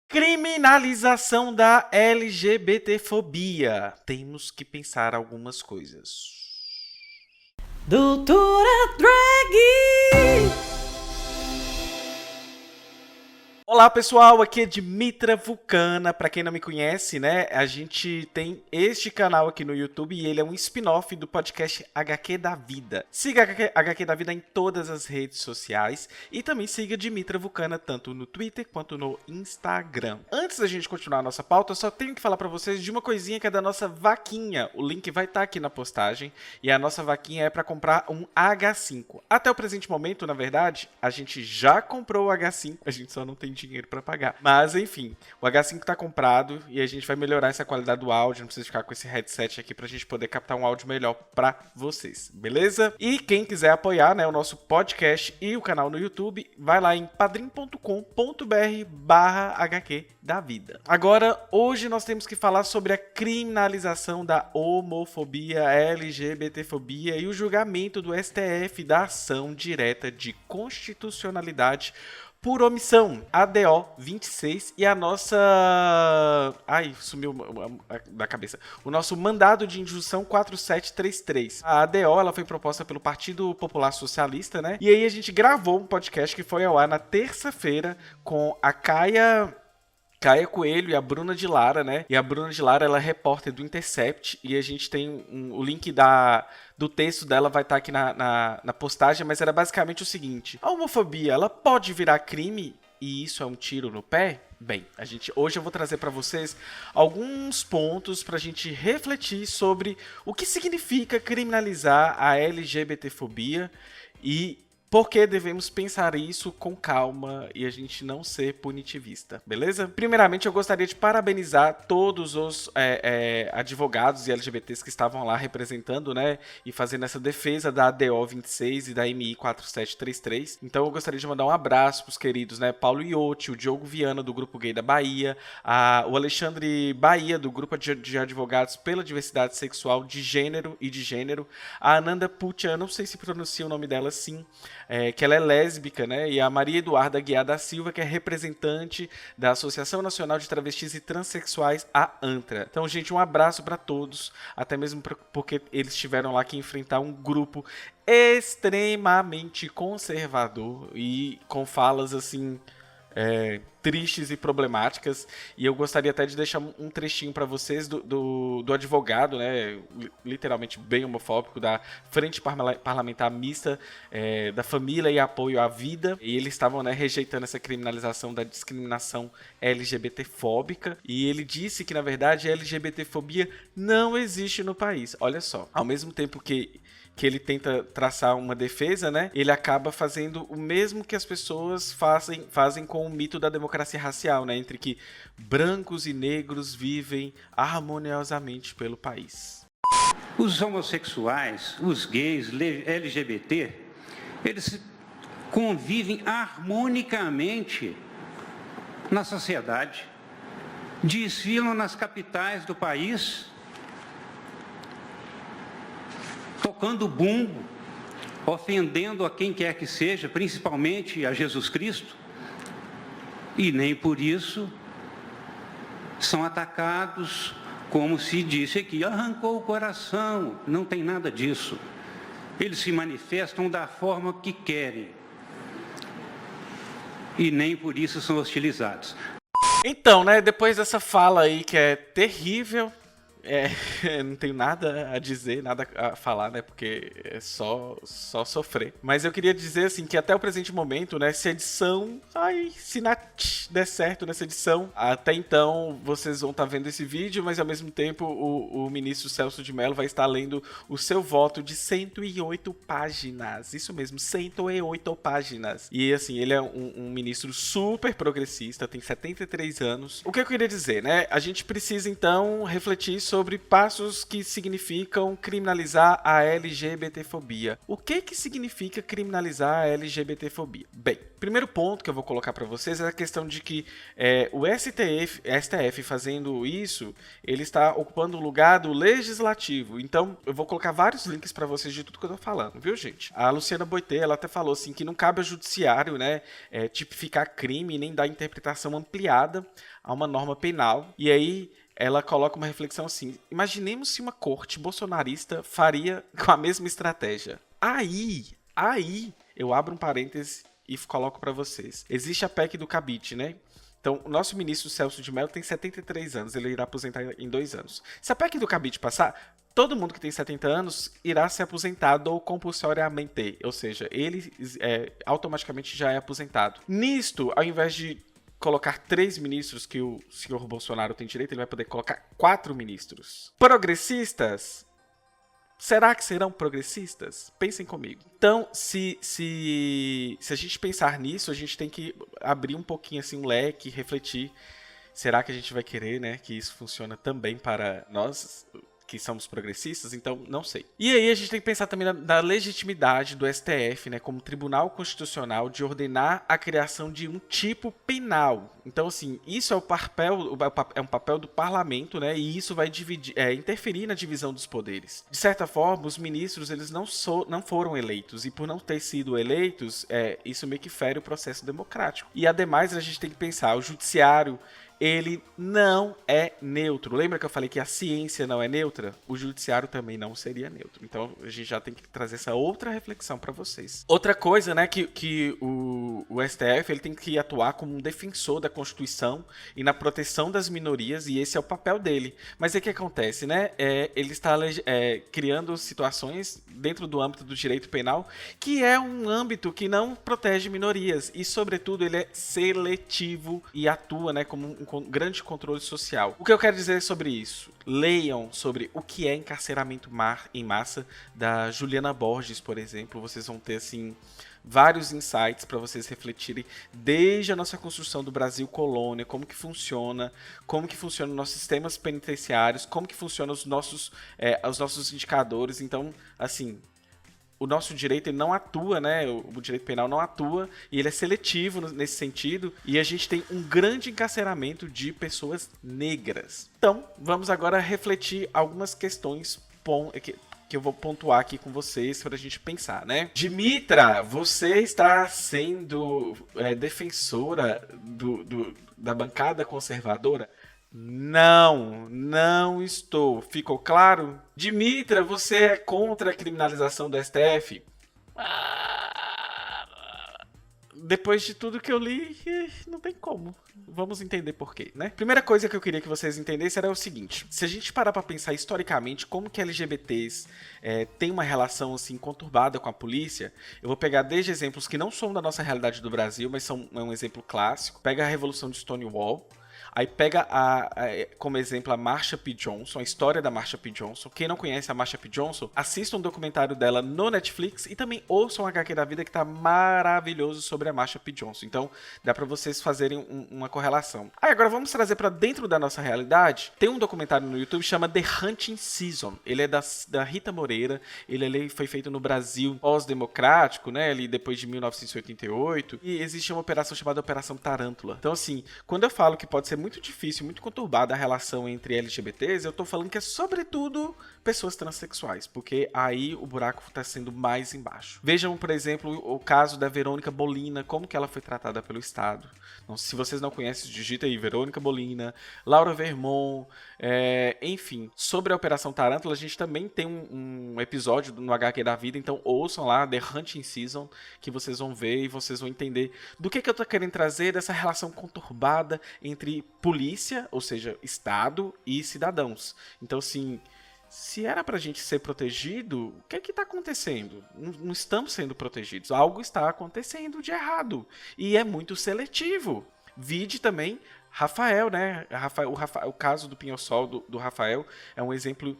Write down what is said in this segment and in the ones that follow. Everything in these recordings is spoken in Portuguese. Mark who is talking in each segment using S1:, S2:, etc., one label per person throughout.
S1: Criminalização da LGBTfobia. Temos que pensar algumas coisas.
S2: Doutora Drag!
S1: Olá pessoal, aqui é Dimitra Vulcana. Para quem não me conhece, né, a gente tem este canal aqui no YouTube e ele é um spin-off do podcast HQ da Vida. Siga HQ da Vida em todas as redes sociais e também siga Dimitra Vulcana tanto no Twitter quanto no Instagram. Antes da gente continuar a nossa pauta, eu só tenho que falar para vocês de uma coisinha que é da nossa vaquinha. O link vai estar aqui na postagem e a nossa vaquinha é para comprar um H5. Até o presente momento, na verdade, a gente já comprou o H5, a gente só não tem dinheiro para pagar. Mas enfim, o H5 tá comprado e a gente vai melhorar essa qualidade do áudio, não precisa ficar com esse headset aqui pra gente poder captar um áudio melhor para vocês, beleza? E quem quiser apoiar, né, o nosso podcast e o canal no YouTube, vai lá em padrim.com.br/HQ da Vida. Agora, hoje nós temos que falar sobre a criminalização da homofobia, LGBTfobia e o julgamento do STF da ação direta de constitucionalidade por omissão, ADO 26, e a nossa... Ai, sumiu da cabeça. O nosso mandado de injunção 4733. A ADO, ela foi proposta pelo Partido Popular Socialista, né? E aí a gente gravou um podcast que foi ao ar na terça-feira com a Caia Coelho e a Bruna de Lara, né? E a Bruna de Lara, ela é repórter do Intercept e a gente tem o link do texto dela vai estar aqui na postagem, mas era basicamente o seguinte: a homofobia, ela pode virar crime e isso é um tiro no pé? Bem, hoje eu vou trazer para vocês alguns pontos para a gente refletir sobre o que significa criminalizar a LGBTfobia e por que devemos pensar isso com calma e a gente não ser punitivista, beleza? Primeiramente, eu gostaria de parabenizar todos os advogados e LGBTs que estavam lá representando, né, e fazendo essa defesa da ADO 26 e da MI 4733. Então, eu gostaria de mandar um abraço para os queridos, né, Paulo Iotti, o Diogo Viana, do Grupo Gay da Bahia, o Alexandre Bahia, do Grupo de Advogados pela Diversidade Sexual de Gênero e de Gênero, a Ananda Putia, eu não sei se pronuncia o nome dela assim, que ela é lésbica, né? E a Maria Eduarda Guiar da Silva, que é representante da Associação Nacional de Travestis e Transsexuais, a ANTRA. Então, gente, um abraço para todos, até mesmo porque eles tiveram lá que enfrentar um grupo extremamente conservador e com falas assim tristes e problemáticas, e eu gostaria até de deixar um trechinho para vocês do advogado, né, literalmente bem homofóbico, da Frente Parlamentar Mista da Família e Apoio à Vida, e eles estavam, né, rejeitando essa criminalização da discriminação LGBTfóbica, e ele disse que, na verdade, a LGBTfobia não existe no país. Olha só, ao mesmo tempo que ele tenta traçar uma defesa, né? Ele acaba fazendo o mesmo que as pessoas fazem com o mito da democracia racial, né? Entre que brancos e negros vivem harmoniosamente pelo país.
S3: Os homossexuais, os gays, LGBT, eles convivem harmonicamente na sociedade, desfilam nas capitais do país, tocando bumbo, ofendendo a quem quer que seja, principalmente a Jesus Cristo, e nem por isso são atacados, como se disse aqui, arrancou o coração. Não tem nada disso. Eles se manifestam da forma que querem, e nem por isso são hostilizados.
S1: Então, né, depois dessa fala aí que é terrível, não tenho nada a dizer, nada a falar, né, porque é só sofrer. Mas eu queria dizer, assim, que até o presente momento, né, se a edição... se der certo nessa edição, até então vocês vão estar vendo esse vídeo, mas ao mesmo tempo o ministro Celso de Mello vai estar lendo o seu voto de 108 páginas. Isso mesmo, 108 páginas. E, assim, ele é um ministro super progressista, tem 73 anos. O que eu queria dizer, né, a gente precisa, então, refletir sobre sobre passos que significam criminalizar a LGBTfobia. O que significa criminalizar a LGBTfobia? Bem, primeiro ponto que eu vou colocar para vocês é a questão de que o STF fazendo isso, ele está ocupando o lugar do legislativo. Então, eu vou colocar vários links para vocês de tudo que eu tô falando, viu, gente? A Luciana Boitê, ela até falou assim que não cabe ao judiciário, né, tipificar crime nem dar interpretação ampliada a uma norma penal. E aí ela coloca uma reflexão assim: imaginemos se uma corte bolsonarista faria com a mesma estratégia. Aí eu abro um parêntese e coloco para vocês. Existe a PEC do cabide, né? Então, o nosso ministro Celso de Mello tem 73 anos, ele irá aposentar em 2 anos. Se a PEC do cabide passar, todo mundo que tem 70 anos irá ser aposentado ou compulsoriamente, ou seja, ele automaticamente já é aposentado. Nisto, ao invés de colocar 3 ministros que o senhor Bolsonaro tem direito, ele vai poder colocar 4 ministros. Progressistas? Será que serão progressistas? Pensem comigo. Então, se a gente pensar nisso, a gente tem que abrir um pouquinho assim um leque, refletir. Será que a gente vai querer, né, que isso funcione também para nós, que somos progressistas? Então, não sei. E aí a gente tem que pensar também na legitimidade do STF, né, como Tribunal Constitucional, de ordenar a criação de um tipo penal. Então, assim, isso é um papel do parlamento, né, e isso vai interferir na divisão dos poderes. De certa forma, os ministros, eles não foram eleitos, e por não ter sido eleitos, isso meio que fere o processo democrático. E, ademais, a gente tem que pensar, o judiciário, ele não é neutro. Lembra que eu falei que a ciência não é neutra? O judiciário também não seria neutro. Então, a gente já tem que trazer essa outra reflexão para vocês. Outra coisa, né, que o STF, ele tem que atuar como um defensor da Constituição e na proteção das minorias, e esse é o papel dele. Mas o que acontece, né? Ele está criando situações dentro do âmbito do direito penal, que é um âmbito que não protege minorias, e, sobretudo, ele é seletivo e atua, né, como um grande controle social. O que eu quero dizer sobre isso? Leiam sobre o que é encarceramento em massa da Juliana Borges, por exemplo. Vocês vão ter, assim, vários insights para vocês refletirem desde a nossa construção do Brasil colônia, como que funcionam os nossos sistemas penitenciários, como que funcionam os nossos indicadores. Então, assim, o nosso direito, ele não atua, né? O direito penal não atua, e ele é seletivo nesse sentido, e a gente tem um grande encarceramento de pessoas negras. Então, vamos agora refletir algumas questões que eu vou pontuar aqui com vocês para a gente pensar, né? Dimitra, você está sendo defensora da bancada conservadora? Não estou. Ficou claro? Dimitra, você é contra a criminalização do STF? Depois de tudo que eu li, não tem como. Vamos entender por quê, né? Primeira coisa que eu queria que vocês entendessem era o seguinte: se a gente parar pra pensar historicamente como que LGBTs têm uma relação assim conturbada com a polícia, eu vou pegar desde exemplos que não são da nossa realidade do Brasil, mas são um exemplo clássico. Pega a Revolução de Stonewall. Aí pega como exemplo a Marsha P. Johnson, a história da Marsha P. Johnson. Quem não conhece a Marsha P. Johnson, assista um documentário dela no Netflix e também ouçam o HQ da vida, que tá maravilhoso sobre a Marsha P. Johnson. Então, dá pra vocês fazerem uma correlação. Aí, agora vamos trazer pra dentro da nossa realidade. Tem um documentário no YouTube que chama The Hunting Season. Ele é da Rita Moreira. Ele foi feito no Brasil pós-democrático, né? Ali depois de 1988. E existe uma operação chamada Operação Tarântula. Então, assim, quando eu falo que pode ser muito difícil, muito conturbada a relação entre LGBTs, eu tô falando que é sobretudo pessoas transexuais, porque aí o buraco tá sendo mais embaixo. Vejam, por exemplo, o caso da Verônica Bolina, como que ela foi tratada pelo Estado. Então, se vocês não conhecem, digita aí Verônica Bolina, Laura Vermont, enfim. Sobre a Operação Tarântula, a gente também tem um episódio no HQ da vida, então ouçam lá, The Hunting Season, que vocês vão ver e vocês vão entender do que eu tô querendo trazer dessa relação conturbada entre polícia, ou seja, Estado, e cidadãos. Então, assim, se era pra gente ser protegido, o que é que tá acontecendo? Não estamos sendo protegidos. Algo está acontecendo de errado. E é muito seletivo. Vide também Rafael, né? O caso do Pinho-Sol do Rafael é um exemplo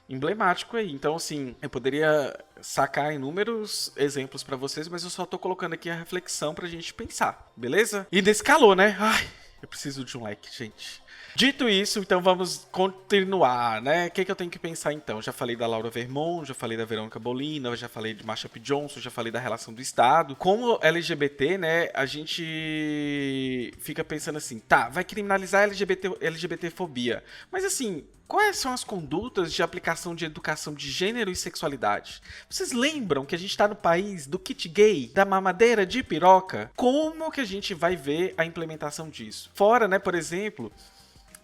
S1: emblemático aí. Então, assim, eu poderia sacar inúmeros exemplos pra vocês, mas eu só tô colocando aqui a reflexão pra gente pensar, beleza? E nesse calor, né? Ai, Eu preciso de um like, gente. Dito isso, então vamos continuar, né? O que eu tenho que pensar então? Já falei da Laura Vermont, já falei da Verônica Bolina, já falei de Marsha P. Johnson, já falei da relação do Estado. Como LGBT, né, a gente fica pensando assim, tá, vai criminalizar LGBTfobia. Mas assim, quais são as condutas de aplicação de educação de gênero e sexualidade? Vocês lembram que a gente tá no país do kit gay, da mamadeira de piroca? Como que a gente vai ver a implementação disso? Fora, né, por exemplo,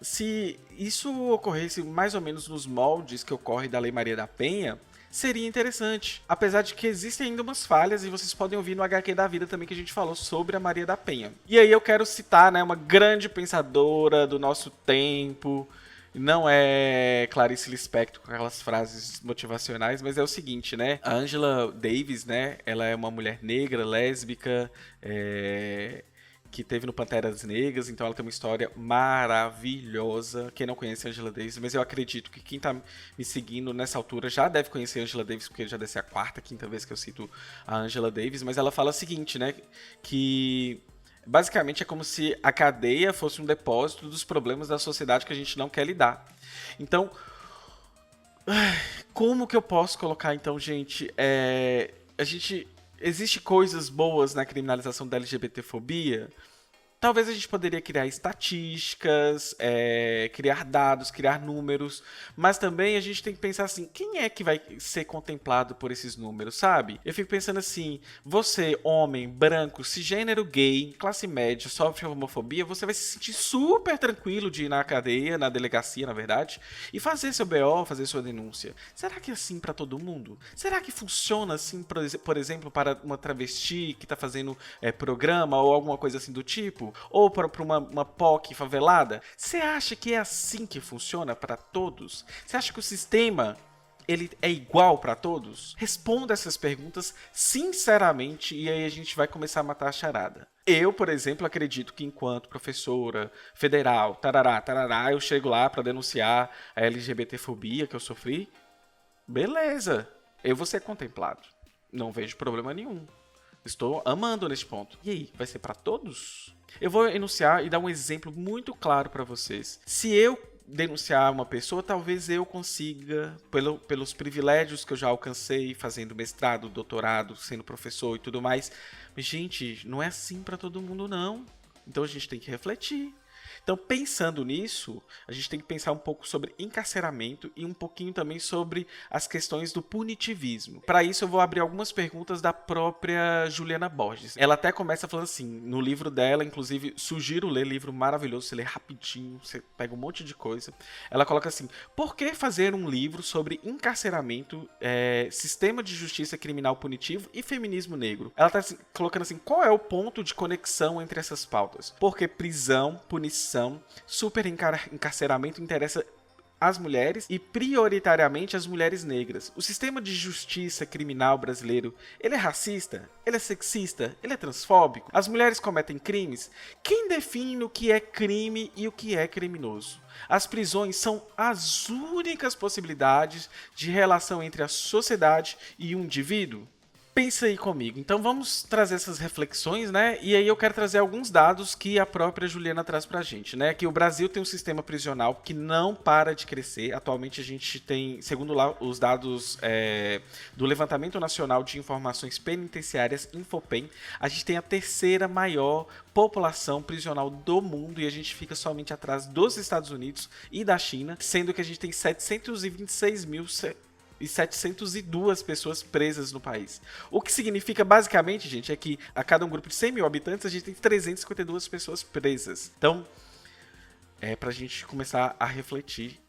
S1: se isso ocorresse mais ou menos nos moldes que ocorre da Lei Maria da Penha, seria interessante. Apesar de que existem ainda umas falhas, e vocês podem ouvir no HQ da vida também que a gente falou sobre a Maria da Penha. E aí eu quero citar, né, uma grande pensadora do nosso tempo. Não é Clarice Lispector com aquelas frases motivacionais, mas é o seguinte, né? A Angela Davis, né? Ela é uma mulher negra, lésbica, que teve no Panteras Negras, então ela tem uma história maravilhosa. Quem não conhece a Angela Davis, mas eu acredito que quem tá me seguindo nessa altura já deve conhecer a Angela Davis, porque já deve ser a quarta, quinta vez que eu cito a Angela Davis, mas ela fala o seguinte, né, que basicamente é como se a cadeia fosse um depósito dos problemas da sociedade que a gente não quer lidar. Então, como que eu posso colocar, então, gente, existe coisas boas na criminalização da LGBTfobia? Talvez a gente poderia criar estatísticas, criar dados, criar números, mas também a gente tem que pensar assim, quem é que vai ser contemplado por esses números, sabe? Eu fico pensando assim, você, homem, branco, cisgênero, gay, classe média, sofre homofobia, você vai se sentir super tranquilo de ir na cadeia, na delegacia, na verdade, e fazer seu BO, fazer sua denúncia. Será que é assim pra todo mundo? Será que funciona assim, por exemplo, para uma travesti que tá fazendo programa ou alguma coisa assim do tipo? Ou para uma POC favelada? Você acha que é assim que funciona para todos? Você acha que o sistema ele é igual para todos? Responda essas perguntas sinceramente e aí a gente vai começar a matar a charada. Eu, por exemplo, acredito que enquanto professora federal, tarará, eu chego lá para denunciar a LGBTfobia que eu sofri, beleza, eu vou ser contemplado. Não vejo problema nenhum. Estou amando neste ponto. E aí, vai ser para todos? Eu vou enunciar e dar um exemplo muito claro para vocês. Se eu denunciar uma pessoa, talvez eu consiga, pelos privilégios que eu já alcancei fazendo mestrado, doutorado, sendo professor e tudo mais. Mas, gente, não é assim para todo mundo, não. Então a gente tem que refletir. Então, pensando nisso, a gente tem que pensar um pouco sobre encarceramento e um pouquinho também sobre as questões do punitivismo. Para isso, eu vou abrir algumas perguntas da própria Juliana Borges. Ela até começa falando assim, no livro dela, inclusive, sugiro ler, livro maravilhoso, você lê rapidinho, você pega um monte de coisa. Ela coloca assim, por que fazer um livro sobre encarceramento, sistema de justiça criminal punitivo e feminismo negro? Ela está assim, colocando assim, qual é o ponto de conexão entre essas pautas? Porque prisão, punição, super encarceramento interessa às mulheres e prioritariamente às mulheres negras. O sistema de justiça criminal brasileiro, ele é racista? Ele é sexista? Ele é transfóbico? As mulheres cometem crimes? Quem define o que é crime e o que é criminoso? As prisões são as únicas possibilidades de relação entre a sociedade e o indivíduo? Pensa aí comigo. Então vamos trazer essas reflexões, né? E aí eu quero trazer alguns dados que a própria Juliana traz pra gente, né? Que o Brasil tem um sistema prisional que não para de crescer. Atualmente a gente tem, segundo lá os dados do Levantamento Nacional de Informações Penitenciárias, Infopem, a gente tem a terceira maior população prisional do mundo e a gente fica somente atrás dos Estados Unidos e da China, sendo que a gente tem 726.702 pessoas presas no país. O que significa, basicamente, gente, é que a cada um grupo de 100 mil habitantes, a gente tem 352 pessoas presas. Então, pra gente começar a refletir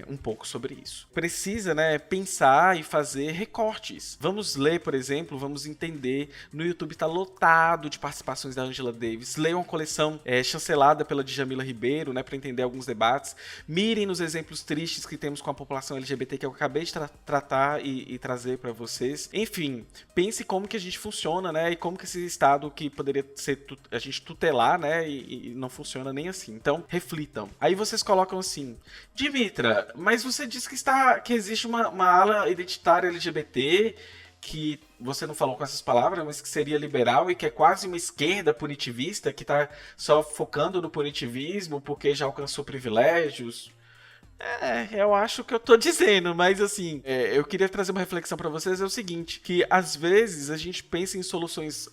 S1: um pouco sobre isso. Precisa, né, pensar e fazer recortes. Vamos ler, por exemplo, vamos entender. No YouTube está lotado de participações da Angela Davis. Leiam uma coleção chancelada pela Djamila Ribeiro, né, para entender alguns debates. Mirem nos exemplos tristes que temos com a população LGBT que eu acabei de tratar e trazer para vocês. Enfim, pense como que a gente funciona, né, e como que esse Estado que poderia ser a gente tutelar, né, e não funciona nem assim. Então, reflitam. Aí vocês colocam assim, Dimitra, mas você disse que existe uma ala identitária LGBT que você não falou com essas palavras, mas que seria liberal e que é quase uma esquerda punitivista, que tá só focando no punitivismo porque já alcançou privilégios. Eu acho que eu tô dizendo, mas assim, eu queria trazer uma reflexão pra vocês, é o seguinte, que às vezes a gente pensa em soluções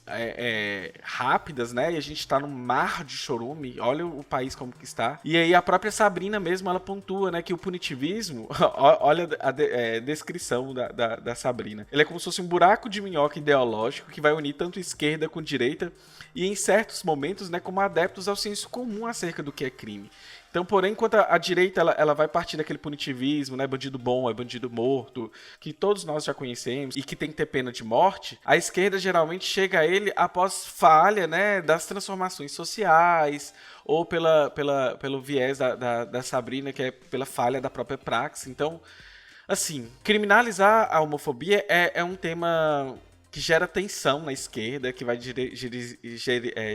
S1: rápidas, né, e a gente tá num mar de chorume, olha o país como que está, e aí a própria Sabrina mesmo, ela pontua, né, que o punitivismo, olha a descrição da Sabrina, ele é como se fosse um buraco de minhoca ideológico que vai unir tanto esquerda com direita, e em certos momentos, né, como adeptos ao senso comum acerca do que é crime. Então, porém, enquanto a direita ela vai partir daquele punitivismo, né, bandido bom é bandido morto, que todos nós já conhecemos e que tem que ter pena de morte, a esquerda geralmente chega a ele após falha, né, das transformações sociais ou pelo viés da Sabrina, que é pela falha da própria praxe. Então, assim, criminalizar a homofobia é um tema que gera tensão na esquerda, que vai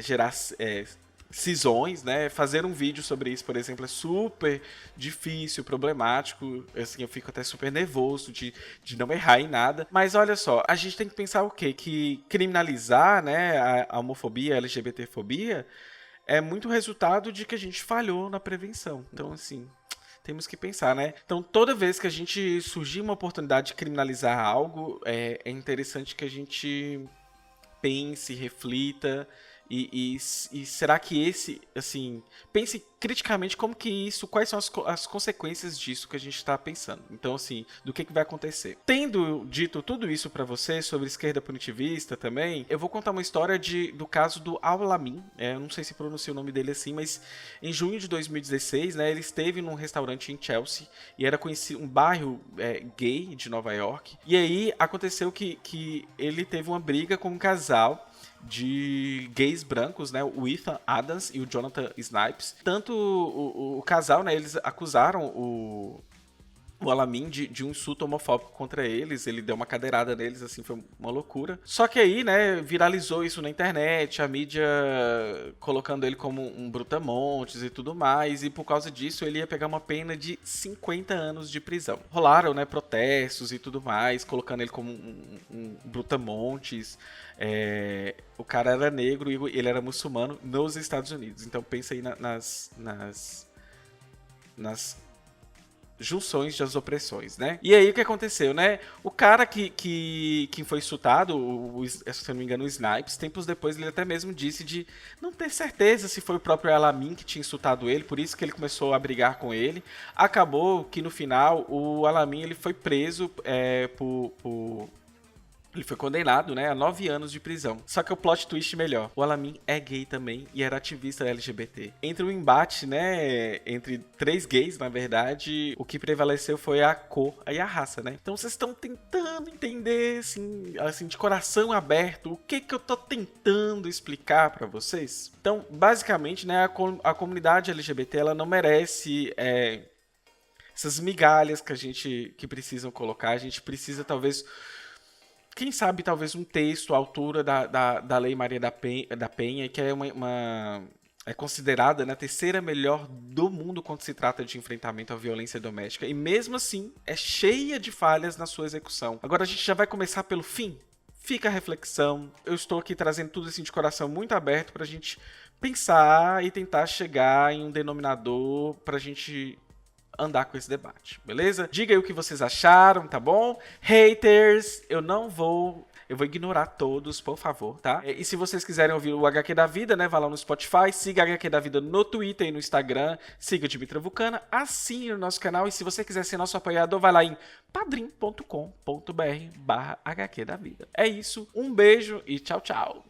S1: gerar cisões, né? Fazer um vídeo sobre isso, por exemplo, é super difícil, problemático. Assim, eu fico até super nervoso de não errar em nada. Mas olha só, a gente tem que pensar o quê? Que criminalizar, né, a homofobia, a LGBTfobia, é muito resultado de que a gente falhou na prevenção. Então, assim, temos que pensar, né? Então, toda vez que a gente surgir uma oportunidade de criminalizar algo, é interessante que a gente pense, reflita. E será que assim, pense criticamente como que isso, quais são as consequências disso que a gente está pensando. Então, assim, do que vai acontecer. Tendo dito tudo isso para você sobre esquerda punitivista também, eu vou contar uma história do caso do Al-Amin. Eu não sei se pronuncia o nome dele assim, mas em junho de 2016, né, ele esteve num restaurante em Chelsea e era conhecido um bairro gay de Nova York. E aí aconteceu que ele teve uma briga com um casal de gays brancos, né, o Ethan Adams e o Jonathan Snipes. Tanto o casal, né, eles acusaram o Al-Amin de um insulto homofóbico contra eles, ele deu uma cadeirada neles, assim, foi uma loucura. Só que aí, né, viralizou isso na internet, a mídia colocando ele como um brutamontes e tudo mais, e por causa disso ele ia pegar uma pena de 50 anos de prisão. Rolaram, né, protestos e tudo mais, colocando ele como um brutamontes. O cara era negro e ele era muçulmano nos Estados Unidos. Então pensa aí nas junções das opressões, né? E aí o que aconteceu, né? O cara que foi insultado, se eu não me engano, o Snipes, tempos depois ele até mesmo disse de não ter certeza se foi o próprio Al-Amin que tinha insultado ele, por isso que ele começou a brigar com ele. Acabou que no final o Al-Amin ele foi preso ele foi condenado, né, a 9 anos de prisão. Só que o plot twist melhor. O Al-Amin é gay também e era ativista LGBT. Entre o embate, né, entre 3 gays, na verdade, o que prevaleceu foi a cor e a raça, né? Então vocês estão tentando entender, assim, de coração aberto, o que eu tô tentando explicar pra vocês? Então, basicamente, né, a comunidade LGBT, ela não merece essas migalhas que precisam colocar. A gente precisa, talvez, quem sabe, talvez um texto à altura da Lei Maria da Penha, que é é considerada, né, a terceira melhor do mundo quando se trata de enfrentamento à violência doméstica. E mesmo assim, é cheia de falhas na sua execução. Agora a gente já vai começar pelo fim? Fica a reflexão. Eu estou aqui trazendo tudo assim de coração muito aberto pra gente pensar e tentar chegar em um denominador pra gente andar com esse debate, beleza? Diga aí o que vocês acharam, tá bom? Haters, eu vou ignorar todos, por favor, tá? E se vocês quiserem ouvir o HQ da Vida, né, vá lá no Spotify, siga a HQ da Vida no Twitter e no Instagram, siga Dimitra Vulcana, assine o nosso canal e se você quiser ser nosso apoiador, vai lá em padrim.com.br/HQ da Vida. É isso, um beijo e tchau, tchau!